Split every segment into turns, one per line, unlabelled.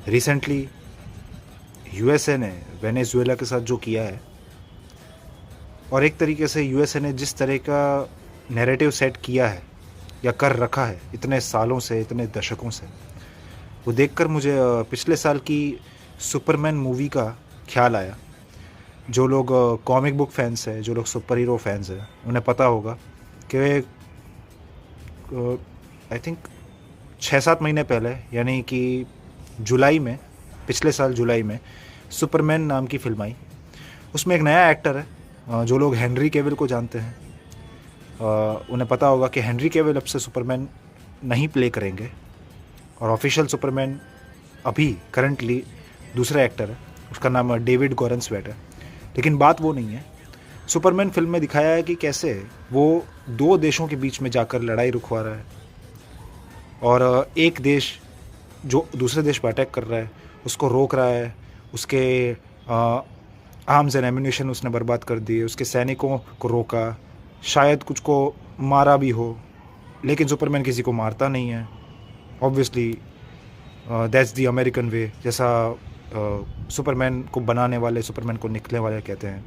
Recently USA ने Venezuela के साथ जो किया है, और एक तरीके से यूएसए ने जिस तरह का नैरेटिव सेट किया है या कर रखा है इतने सालों से, इतने दशकों से, वो देखकर मुझे पिछले साल की सुपरमैन मूवी का ख्याल आया। जो लोग कॉमिक बुक फैंस हैं, जो लोग सुपर हीरो फैंस हैं, उन्हें पता होगा कि आई थिंक 6-7 महीने पहले, यानी कि जुलाई में, पिछले साल जुलाई में सुपरमैन नाम की फिल्म आई। उसमें एक नया एक्टर है, जो लोग हेनरी केविल को जानते हैं उन्हें पता होगा कि हेनरी केविल अब से सुपरमैन नहीं प्ले करेंगे, और ऑफिशियल सुपरमैन अभी करंटली दूसरा एक्टर है, उसका नाम डेविड गॉरेंसवेट है। लेकिन बात वो नहीं है। सुपरमैन फिल्म में दिखाया है कि कैसे वो दो देशों के बीच में जाकर लड़ाई रुकवा रहा है, और एक देश जो दूसरे देश पर अटैक कर रहा है उसको रोक रहा है। उसके आर्म्स एंड एम्यूनिशन उसने बर्बाद कर दिए, उसके सैनिकों को रोका, शायद कुछ को मारा भी हो, लेकिन सुपरमैन किसी को मारता नहीं है। ऑब्वियसली दैट्स द अमेरिकन वे, जैसा सुपरमैन को बनाने वाले, सुपरमैन को निकलने वाले कहते हैं।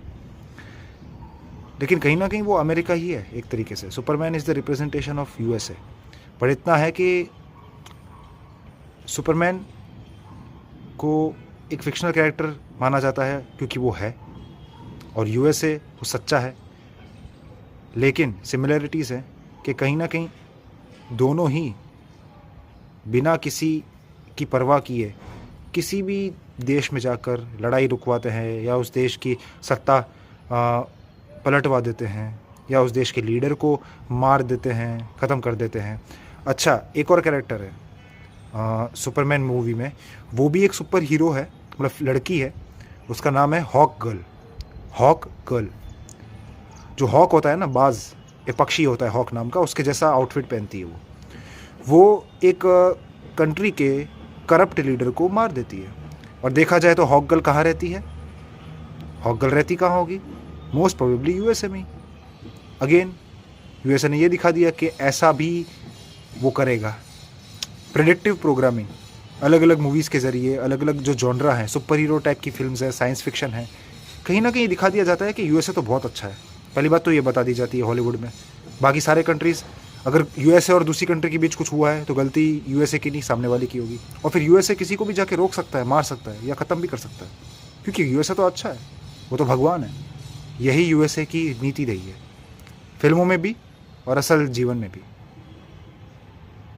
लेकिन कहीं ना कहीं वो अमेरिका ही है एक तरीके से। Superman is the representation of USA. पर इतना है कि सुपरमैन को एक फिक्शनल कैरेक्टर माना जाता है क्योंकि वो है, और यूएसए वो सच्चा है। लेकिन सिमिलरिटीज़ हैं कि कहीं ना कहीं दोनों ही बिना किसी की परवाह किए किसी भी देश में जाकर लड़ाई रुकवाते हैं, या उस देश की सत्ता पलटवा देते हैं, या उस देश के लीडर को मार देते हैं, ख़त्म कर देते हैं। अच्छा, एक और कैरेक्टर है सुपरमैन मूवी में, वो भी एक सुपर हीरो है, मतलब लड़की है, उसका नाम है हॉक गर्ल। हॉक गर्ल, जो हॉक होता है ना, बाज, एक पक्षी होता है हॉक नाम का, उसके जैसा आउटफिट पहनती है वो एक कंट्री के करप्ट लीडर को मार देती है। और देखा जाए तो हॉक गर्ल कहाँ रहती है? हॉक गर्ल रहती कहाँ होगी? मोस्ट प्रोबेबली यूएसए में। अगेन यूएसए ने ये दिखा दिया कि ऐसा भी वो करेगा। प्रेडिक्टिव प्रोग्रामिंग, अलग अलग मूवीज़ के ज़रिए, अलग अलग जो जॉनरा है, सुपर हीरो टाइप की फिल्म्स है, साइंस फिक्शन है, कहीं ना कहीं दिखा दिया जाता है कि यूएसए तो बहुत अच्छा है। पहली बात तो ये बता दी जाती है हॉलीवुड में। बाकी सारे कंट्रीज़, अगर यूएसए और दूसरी कंट्री के बीच कुछ हुआ है तो गलती यूएसए की नहीं, सामने वाले की होगी। और फिर यूएसए किसी को भी जाके रोक सकता है, मार सकता है, या ख़त्म भी कर सकता है, क्योंकि यूएसए तो अच्छा है, वो तो भगवान है। यही यूएसए की नीति रही है, फिल्मों में भी और असल जीवन में भी।